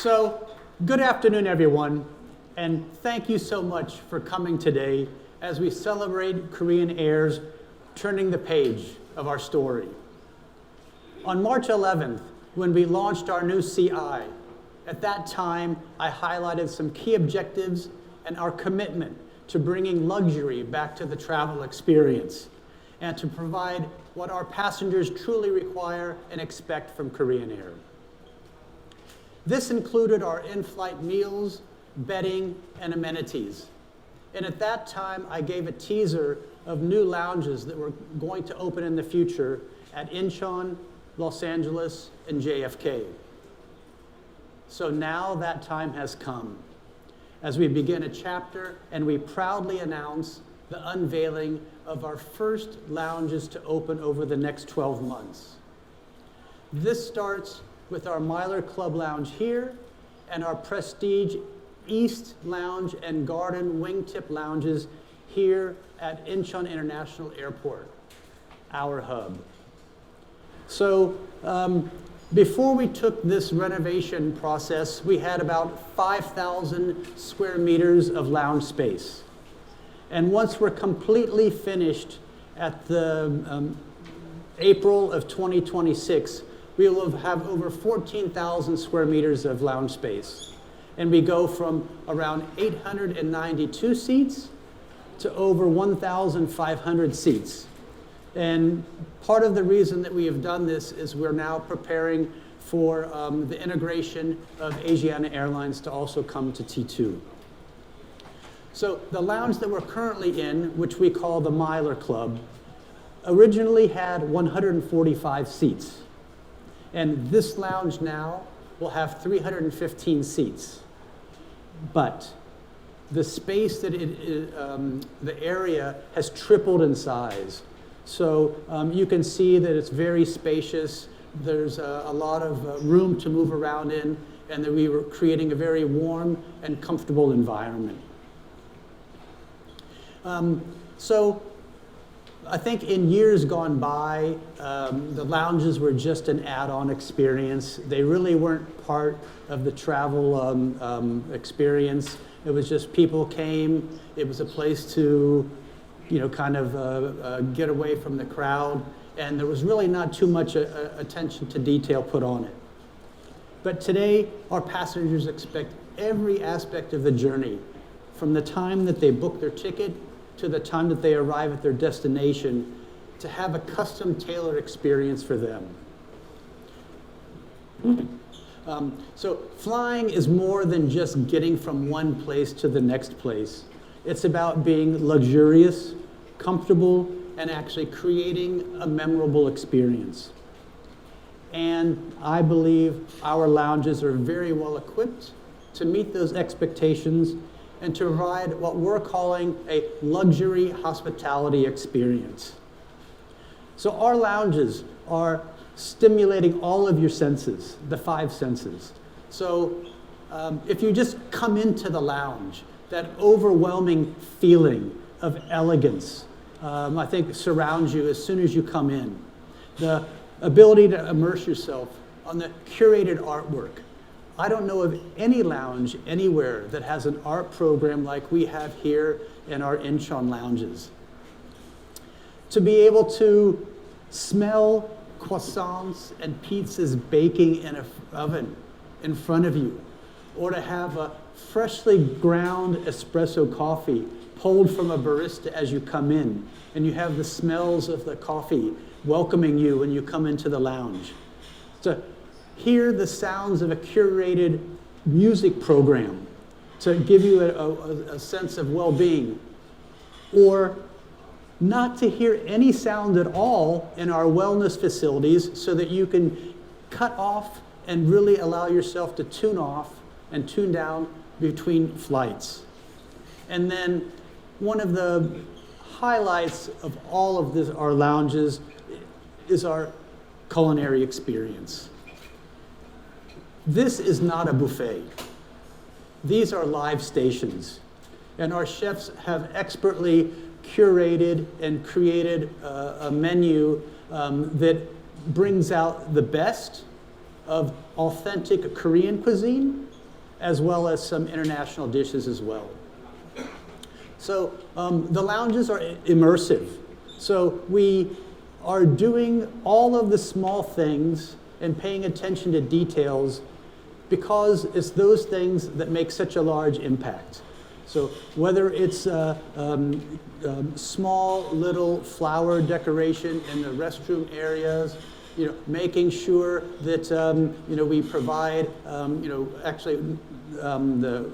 So, good afternoon, everyone, and thank you so much for coming today as we celebrate Korean Air's turning the page of our story. On March 11th, when we launched our new CI, at that time, I highlighted some key objectives and our commitment to bringing luxury back to the travel experience and to provide what our passengers truly require and expect from Korean Air. This included our in-flight meals, bedding, and amenities. And at that time, I gave a teaser of new lounges that were going to open in the future at Incheon, Los Angeles, and JFK. So now that time has come as we begin a chapter and we proudly announce the unveiling of our first lounges to open over the next 12 months. This starts with our Myler Club Lounge here and our Prestige East Lounge and Garden Wingtip Lounges here at Incheon International Airport, our hub. So before we took this renovation process, we had about 5,000 square meters of lounge space. And once we're completely finished at the April of 2026, we will have over 14,000 square meters of lounge space. And we go from around 892 seats to over 1,500 seats. And part of the reason that we have done this is we're now preparing for the integration of Asiana Airlines to also come to T2. So the lounge that we're currently in, which we call the Myler Club, originally had 145 seats. And this lounge now will have 315 seats. But the space that the area has tripled in size. So you can see that it's very spacious. There's a lot of room to move around in, and that we were creating a very warm and comfortable environment. So I think in years gone by, the lounges were just an add-on experience. They really weren't part of the travel experience. It was just people came. It was a place to, kind of get away from the crowd. And there was really not too much attention to detail put on it. But today, our passengers expect every aspect of the journey, from the time that they book their ticket to the time that they arrive at their destination, to have a custom tailored experience for them. So flying is more than just getting from one place to the next place. It's about being luxurious, comfortable, and actually creating a memorable experience. And I believe our lounges are very well equipped to meet those expectations and to provide what we're calling a luxury hospitality experience. So our lounges are stimulating all of your senses, the 5 senses. So if you just come into the lounge, that overwhelming feeling of elegance, I think surrounds you as soon as you come in. The ability to immerse yourself on the curated artwork. I don't know of any lounge anywhere that has an art program like we have here in our Incheon lounges. To be able to smell croissants and pizzas baking in an oven in front of you, or to have a freshly ground espresso coffee pulled from a barista as you come in, and you have the smells of the coffee welcoming you when you come into the lounge. To hear the sounds of a curated music program to give you a sense of well-being, or not to hear any sound at all in our wellness facilities so that you can cut off and really allow yourself to tune off and tune down between flights. And then one of the highlights of all of this, our lounges, is our culinary experience. This is not a buffet. These are live stations. And our chefs have expertly curated and created a menu that brings out the best of authentic Korean cuisine as well as some international dishes as well. So the lounges are immersive. So we are doing all of the small things and paying attention to details because it's those things that make such a large impact. So whether it's small little flower decoration in the restroom areas, making sure that we provide the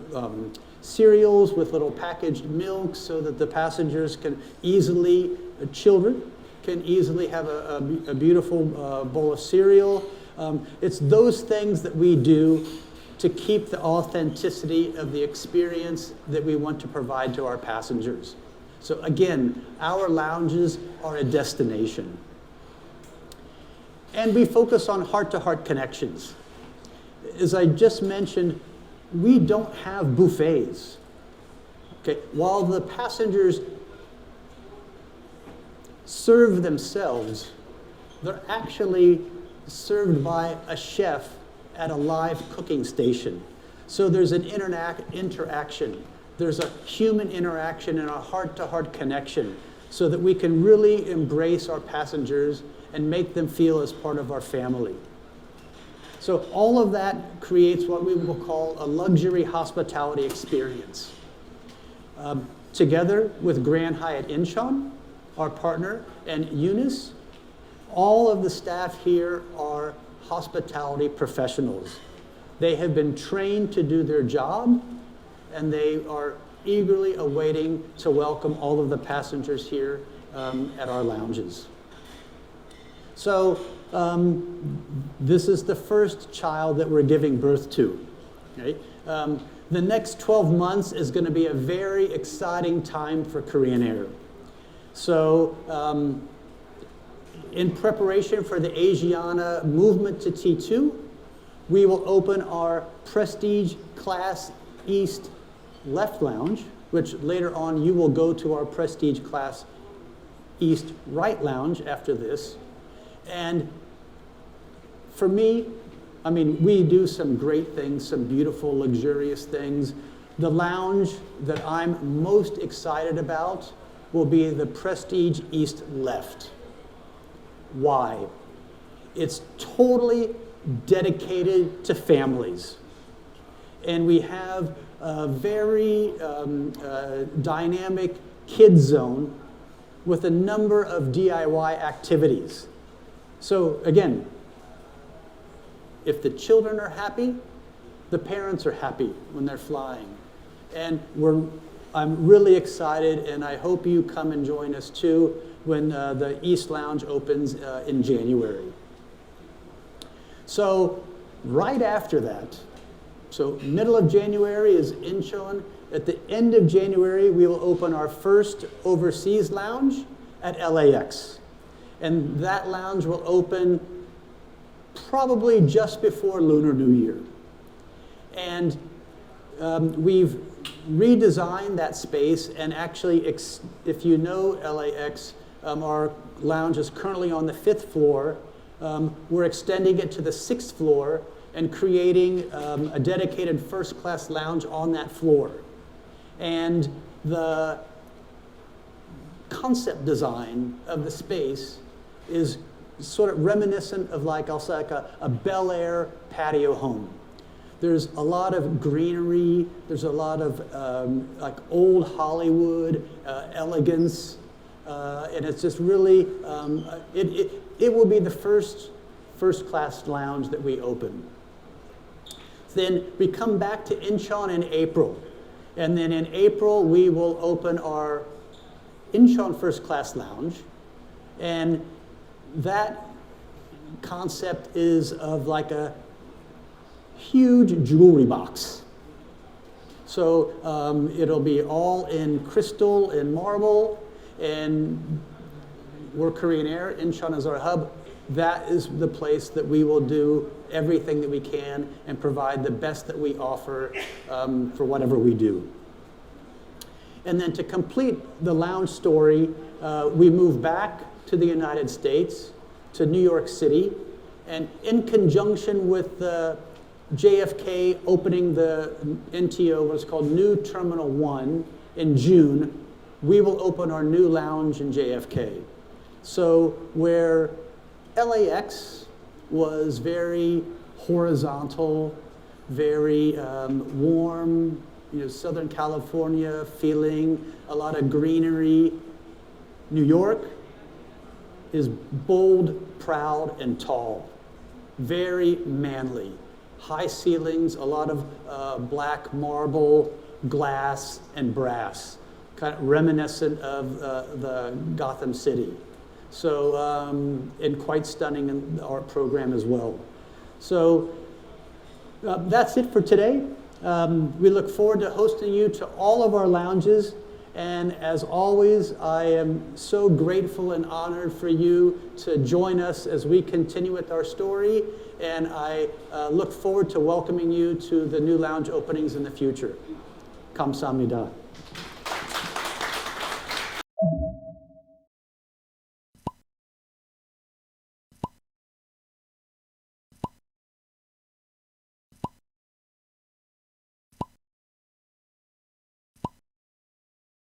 cereals with little packaged milk so that the passengers can easily, children can easily have a beautiful bowl of cereal. It's those things that we do to keep the authenticity of the experience that we want to provide to our passengers. So again, our lounges are a destination. And we focus on heart-to-heart connections. As I just mentioned, we don't have buffets. Okay? While the passengers serve themselves, they're actually served by a chef at a live cooking station. So there's an interaction. There's a human interaction and a heart-to-heart connection so that we can really embrace our passengers and make them feel as part of our family. So all of that creates what we will call a luxury hospitality experience. Together with Grand Hyatt Incheon, our partner, and Eunice, all of the staff here are hospitality professionals. They have been trained to do their job, and they are eagerly awaiting to welcome all of the passengers here at our lounges. So this is the first child that we're giving birth to. Okay? The next 12 months is going to be a very exciting time for Korean Air. So in preparation for the Asiana movement to T2, we will open our Prestige Class East Left Lounge, which later on you will go to our Prestige Class East Right Lounge after this. And for me, I mean, we do some great things, some beautiful, luxurious things. The lounge that I'm most excited about will be the Prestige East Left. Why? It's totally dedicated to families. And we have a very dynamic kids zone with a number of DIY activities. So again, if the children are happy, the parents are happy when they're flying. And I'm really excited, and I hope you come and join us too when the East Lounge opens in January. So right after that, so middle of January is Incheon. At the end of January, we will open our first overseas lounge at LAX. And that lounge will open probably just before Lunar New Year. And we've redesigned that space, and actually, if you know LAX, our lounge is currently on the 5th floor. We're extending it to the 6th floor and creating a dedicated first-class lounge on that floor. And the concept design of the space is sort of reminiscent of like a Bel Air patio home. There's a lot of greenery. There's a lot of like old Hollywood elegance, and it's just really it will be the first-class lounge that we open. Then we come back to Incheon in April, and then in April we will open our Incheon first-class lounge, and that concept is of like a huge jewelry box. So it'll be all in crystal and marble, and we're Korean Air. Incheon is our hub. That is the place that we will do everything that we can and provide the best that we offer for whatever we do. And then to complete the lounge story, we move back to the United States, to New York City, and in conjunction with the JFK opening the NTO, what's called New Terminal 1 in June, we will open our new lounge in JFK. So where LAX was very horizontal, very warm, Southern California feeling, a lot of greenery, New York is bold, proud, and tall, very manly. High ceilings, a lot of black marble, glass, and brass, kind of reminiscent of the Gotham City. So, and quite stunning in the art program as well. So that's it for today. We look forward to hosting you to all of our lounges. And as always, I am so grateful and honored for you to join us as we continue with our story. And I look forward to welcoming you to the new lounge openings in the future. 감사합니다.